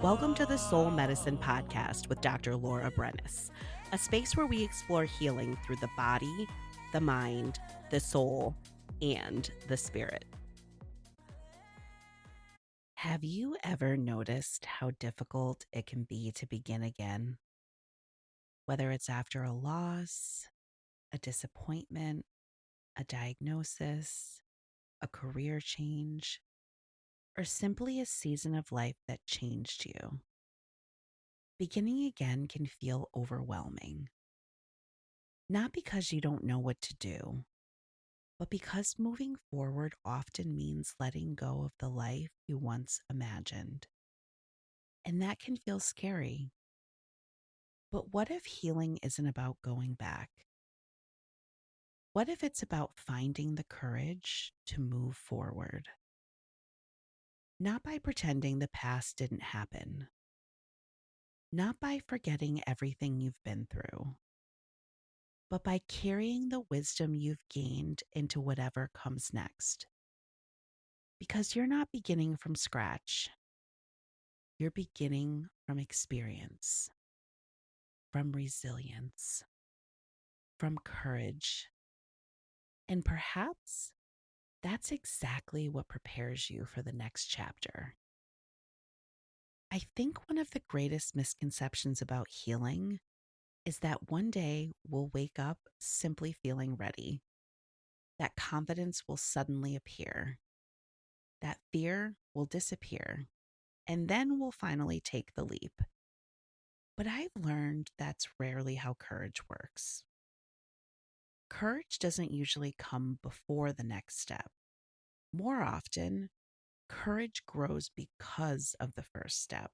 Welcome to the Soul Medicine Podcast with Dr. Laura Brennis, a space where we explore healing through the body, the mind, the soul, and the spirit. Have you ever noticed how difficult it can be to begin again? Whether it's after a loss, a disappointment, a diagnosis, a career change, or simply a season of life that changed you. Beginning again can feel overwhelming. Not because you don't know what to do, but because moving forward often means letting go of the life you once imagined. And that can feel scary. But what if healing isn't about going back? What if it's about finding the courage to move forward? Not by pretending the past didn't happen, not by forgetting everything you've been through, but by carrying the wisdom you've gained into whatever comes next. Because you're not beginning from scratch, you're beginning from experience, from resilience, from courage. And perhaps that's exactly what prepares you for the next chapter. I think one of the greatest misconceptions about healing is that one day we'll wake up simply feeling ready, that confidence will suddenly appear, that fear will disappear, and then we'll finally take the leap. But I've learned that's rarely how courage works. Courage doesn't usually come before the next step. More often, courage grows because of the first step.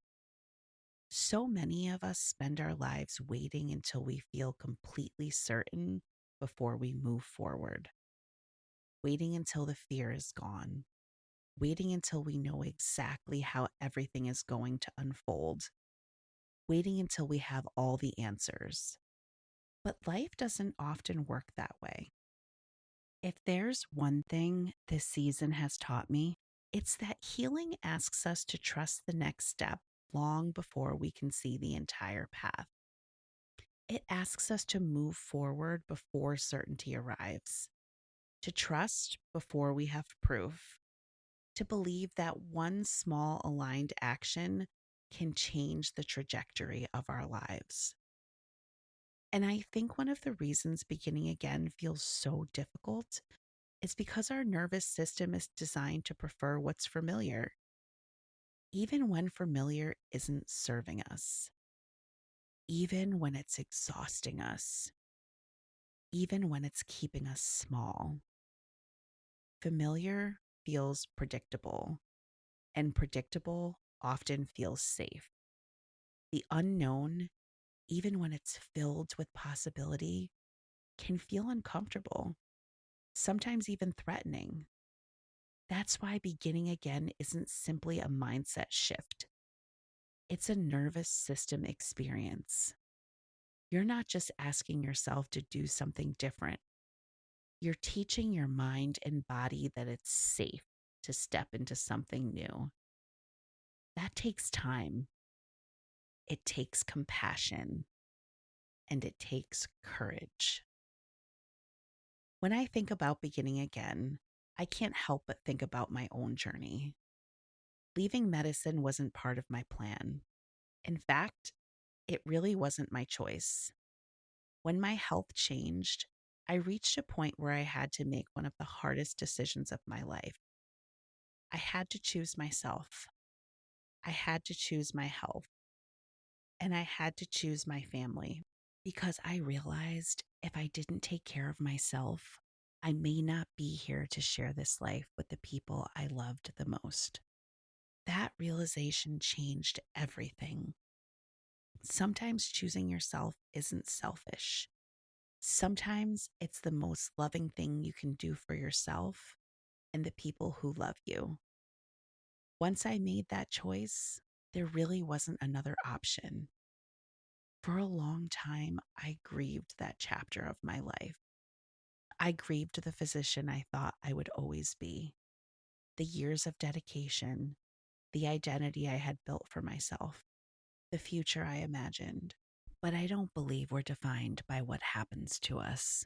So many of us spend our lives waiting until we feel completely certain before we move forward, waiting until the fear is gone, waiting until we know exactly how everything is going to unfold, waiting until we have all the answers. But life doesn't often work that way. If there's one thing this season has taught me, it's that healing asks us to trust the next step long before we can see the entire path. It asks us to move forward before certainty arrives, to trust before we have proof, to believe that one small aligned action can change the trajectory of our lives. And I think one of the reasons beginning again feels so difficult is because our nervous system is designed to prefer what's familiar, even when familiar isn't serving us, even when it's exhausting us, even when it's keeping us small. Familiar feels predictable, and predictable often feels safe. The unknown, even when it's filled with possibility, can feel uncomfortable, sometimes even threatening. That's why beginning again isn't simply a mindset shift. It's a nervous system experience. You're not just asking yourself to do something different. You're teaching your mind and body that it's safe to step into something new. That takes time. It takes compassion and it takes courage. When I think about beginning again, I can't help but think about my own journey. Leaving medicine wasn't part of my plan. In fact, it really wasn't my choice. When my health changed, I reached a point where I had to make one of the hardest decisions of my life. I had to choose myself. I had to choose my health. And I had to choose my family because I realized if I didn't take care of myself, I may not be here to share this life with the people I loved the most. That realization changed everything. Sometimes choosing yourself isn't selfish. Sometimes it's the most loving thing you can do for yourself and the people who love you. Once I made that choice, there really wasn't another option. For a long time, I grieved that chapter of my life. I grieved the physician I thought I would always be, the years of dedication, the identity I had built for myself, the future I imagined. But I don't believe we're defined by what happens to us.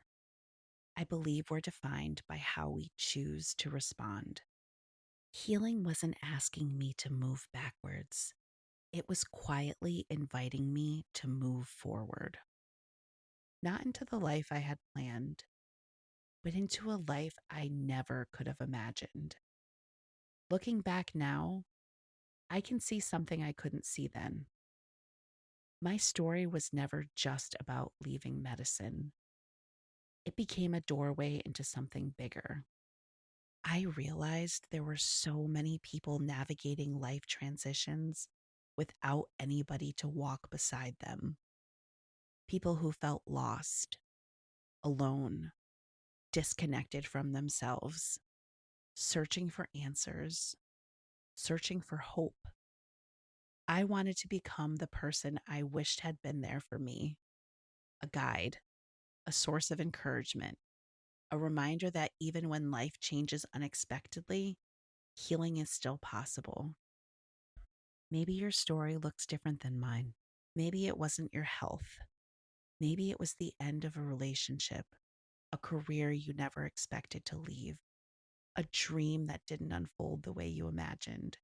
I believe we're defined by how we choose to respond. Healing wasn't asking me to move backwards, it was quietly inviting me to move forward. Not into the life I had planned, but into a life I never could have imagined. Looking back now, I can see something I couldn't see then. My story was never just about leaving medicine. It became a doorway into something bigger. I realized there were so many people navigating life transitions without anybody to walk beside them. People who felt lost, alone, disconnected from themselves, searching for answers, searching for hope. I wanted to become the person I wished had been there for me, a guide, a source of encouragement, a reminder that even when life changes unexpectedly, healing is still possible. Maybe your story looks different than mine. Maybe it wasn't your health. Maybe it was the end of a relationship, a career you never expected to leave, a dream that didn't unfold the way you imagined,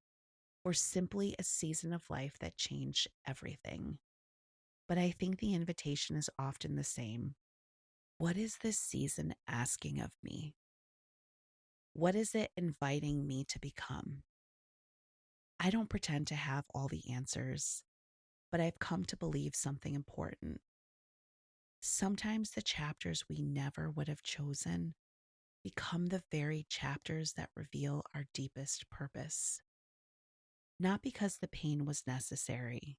or simply a season of life that changed everything. But I think the invitation is often the same. What is this season asking of me? What is it inviting me to become? I don't pretend to have all the answers, but I've come to believe something important. Sometimes the chapters we never would have chosen become the very chapters that reveal our deepest purpose. Not because the pain was necessary,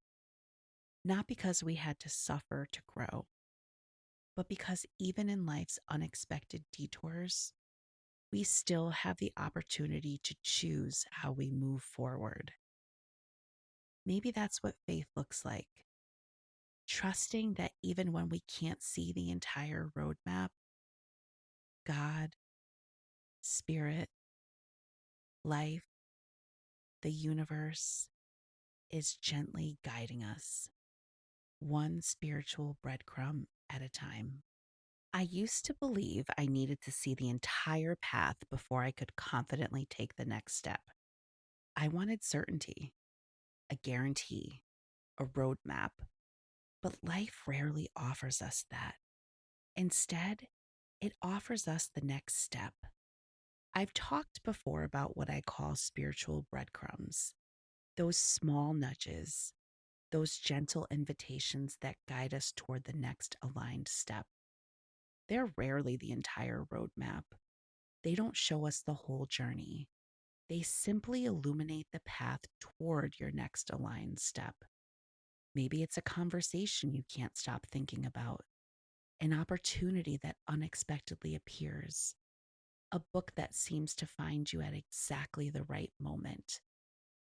not because we had to suffer to grow, but because even in life's unexpected detours, we still have the opportunity to choose how we move forward. Maybe that's what faith looks like, trusting that even when we can't see the entire roadmap, God, Spirit, life, the universe is gently guiding us, one spiritual breadcrumb at a time. I used to believe I needed to see the entire path before I could confidently take the next step. I wanted certainty, a guarantee, a roadmap, but life rarely offers us that. Instead, it offers us the next step. I've talked before about what I call spiritual breadcrumbs, those small nudges, those gentle invitations that guide us toward the next aligned step. They're rarely the entire roadmap. They don't show us the whole journey. They simply illuminate the path toward your next aligned step. Maybe it's a conversation you can't stop thinking about, an opportunity that unexpectedly appears, a book that seems to find you at exactly the right moment,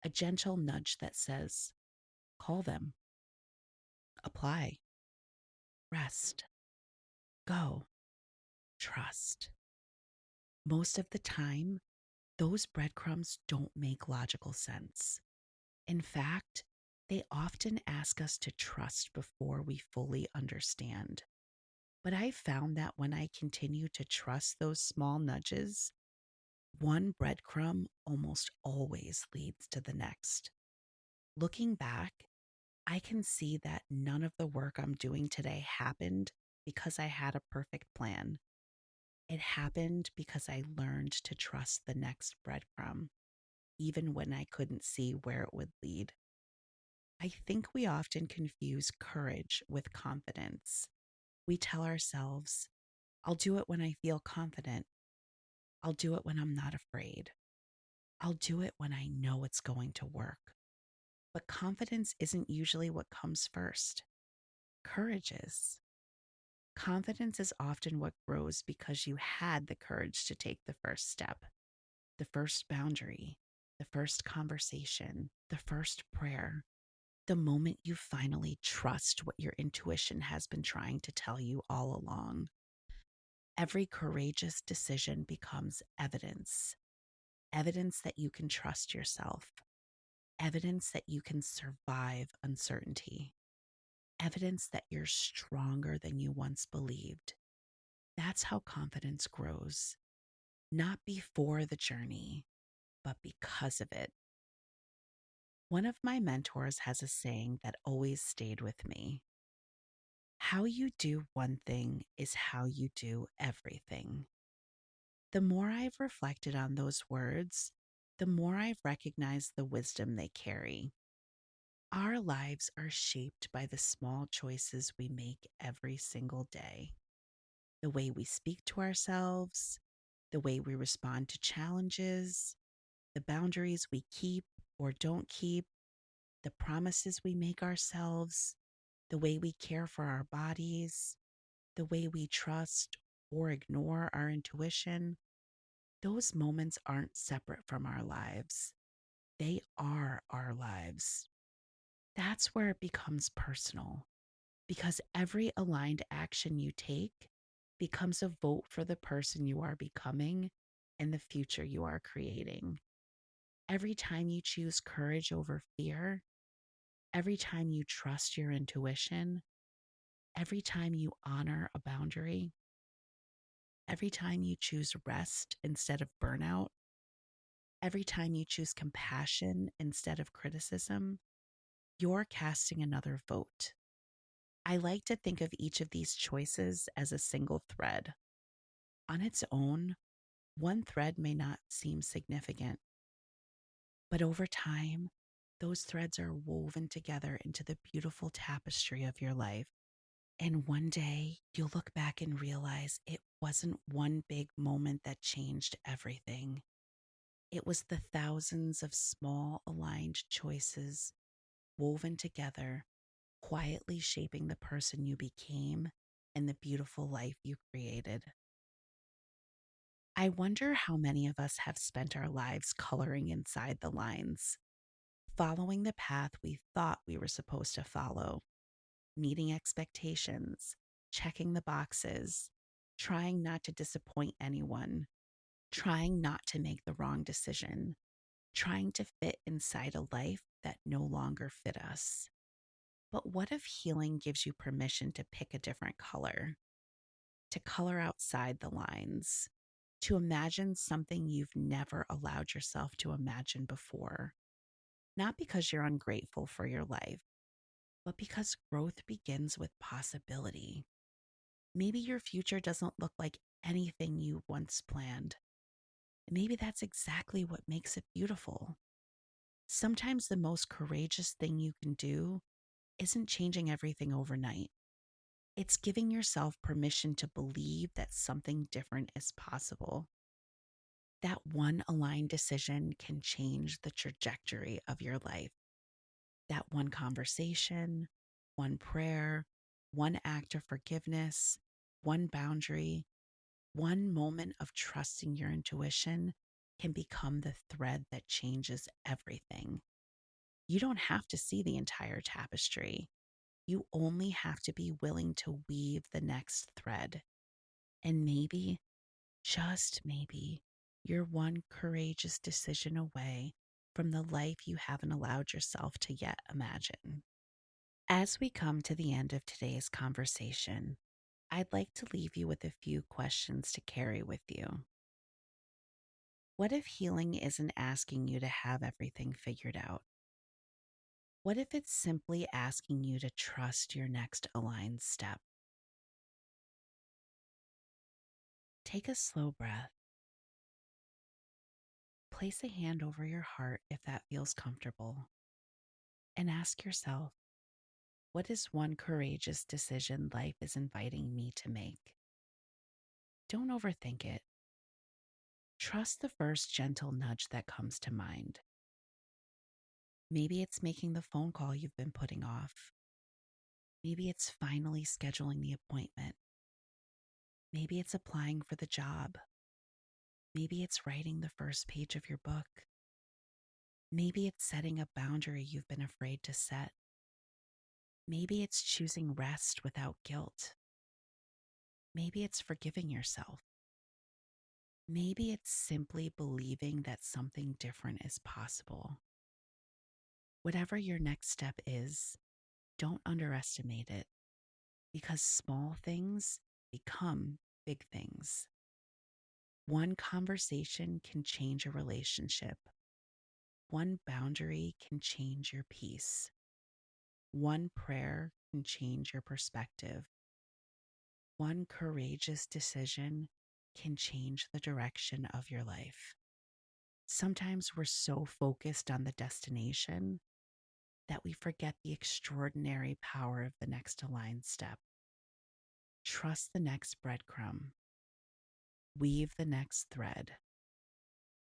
a gentle nudge that says, call them, apply, rest, go, trust. Most of the time, those breadcrumbs don't make logical sense. In fact, they often ask us to trust before we fully understand. But I found that when I continue to trust those small nudges, one breadcrumb almost always leads to the next. Looking back, I can see that none of the work I'm doing today happened because I had a perfect plan. It happened because I learned to trust the next breadcrumb, even when I couldn't see where it would lead. I think we often confuse courage with confidence. We tell ourselves, I'll do it when I feel confident. I'll do it when I'm not afraid. I'll do it when I know it's going to work. But confidence isn't usually what comes first. Courage is. Confidence is often what grows because you had the courage to take the first step, the first boundary, the first conversation, the first prayer, the moment you finally trust what your intuition has been trying to tell you all along. Every courageous decision becomes evidence, evidence that you can trust yourself, evidence that you can survive uncertainty, evidence that you're stronger than you once believed. That's how confidence grows, not before the journey, but because of it. One of my mentors has a saying that always stayed with me. How you do one thing is how you do everything. The more I've reflected on those words, the more I've recognized the wisdom they carry. Our lives are shaped by the small choices we make every single day. The way we speak to ourselves, the way we respond to challenges, the boundaries we keep or don't keep, the promises we make ourselves, the way we care for our bodies, the way we trust or ignore our intuition. Those moments aren't separate from our lives. They are our lives. That's where it becomes personal because every aligned action you take becomes a vote for the person you are becoming and the future you are creating. Every time you choose courage over fear, every time you trust your intuition, every time you honor a boundary, every time you choose rest instead of burnout, every time you choose compassion instead of criticism, you're casting another vote. I like to think of each of these choices as a single thread. On its own, one thread may not seem significant, but over time, those threads are woven together into the beautiful tapestry of your life. And one day, you'll look back and realize it wasn't one big moment that changed everything. It was the thousands of small aligned choices woven together, quietly shaping the person you became and the beautiful life you created. I wonder how many of us have spent our lives coloring inside the lines, following the path we thought we were supposed to follow, meeting expectations, checking the boxes, trying not to disappoint anyone, trying not to make the wrong decision, trying to fit inside a life that no longer fit us. But what if healing gives you permission to pick a different color, to color outside the lines, to imagine something you've never allowed yourself to imagine before? Not because you're ungrateful for your life, but because growth begins with possibility. Maybe your future doesn't look like anything you once planned. Maybe that's exactly what makes it beautiful. Sometimes the most courageous thing you can do isn't changing everything overnight. It's giving yourself permission to believe that something different is possible. That one aligned decision can change the trajectory of your life. That one conversation, one prayer, one act of forgiveness, one boundary, one moment of trusting your intuition can become the thread that changes everything. You don't have to see the entire tapestry. You only have to be willing to weave the next thread. And maybe, just maybe, you're one courageous decision away from the life you haven't allowed yourself to yet imagine. As we come to the end of today's conversation, I'd like to leave you with a few questions to carry with you. What if healing isn't asking you to have everything figured out? What if it's simply asking you to trust your next aligned step? Take a slow breath. Place a hand over your heart if that feels comfortable. And ask yourself, what is one courageous decision life is inviting me to make? Don't overthink it. Trust the first gentle nudge that comes to mind. Maybe it's making the phone call you've been putting off. Maybe it's finally scheduling the appointment. Maybe it's applying for the job. Maybe it's writing the first page of your book. Maybe it's setting a boundary you've been afraid to set. Maybe it's choosing rest without guilt. Maybe it's forgiving yourself. Maybe it's simply believing that something different is possible. Whatever your next step is, don't underestimate it because small things become big things. One conversation can change a relationship. One boundary can change your peace. One prayer can change your perspective. One courageous decision can change the direction of your life. Sometimes we're so focused on the destination that we forget the extraordinary power of the next aligned step. Trust the next breadcrumb, weave the next thread,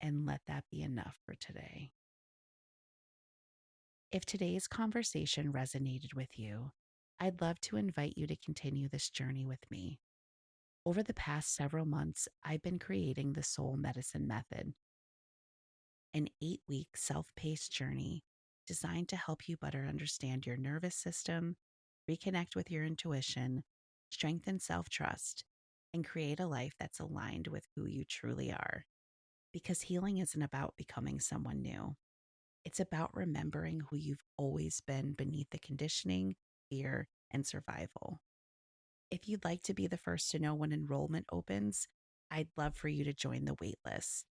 and let that be enough for today. If today's conversation resonated with you, I'd love to invite you to continue this journey with me. Over the past several months, I've been creating the Soul Medicine Method, an 8-week self-paced journey designed to help you better understand your nervous system, reconnect with your intuition, strengthen self-trust, and create a life that's aligned with who you truly are. Because healing isn't about becoming someone new. It's about remembering who you've always been beneath the conditioning, fear, and survival. If you'd like to be the first to know when enrollment opens, I'd love for you to join the waitlist.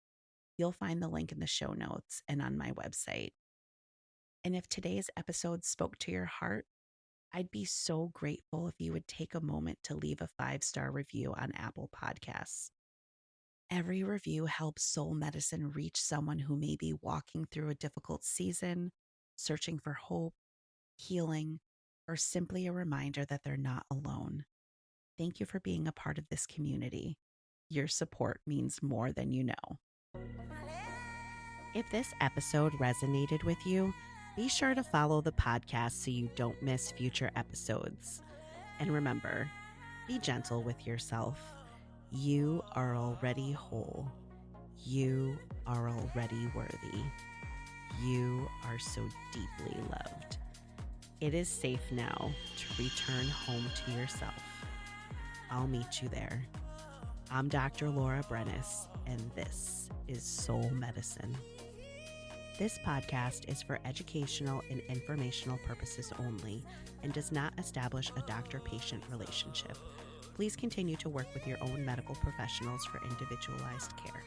You'll find the link in the show notes and on my website. And if today's episode spoke to your heart, I'd be so grateful if you would take a moment to leave a 5-star review on Apple Podcasts. Every review helps Soul Medicine reach someone who may be walking through a difficult season, searching for hope, healing, or simply a reminder that they're not alone. Thank you for being a part of this community. Your support means more than you know. If this episode resonated with you, be sure to follow the podcast so you don't miss future episodes. And remember, be gentle with yourself. You are already whole. You are already worthy. You are so deeply loved. It is safe now to return home to yourself. I'll meet you there. I'm Dr. Laura Brennis, and this is Soul Medicine. This podcast is for educational and informational purposes only and does not establish a doctor-patient relationship. Please continue to work with your own medical professionals for individualized care.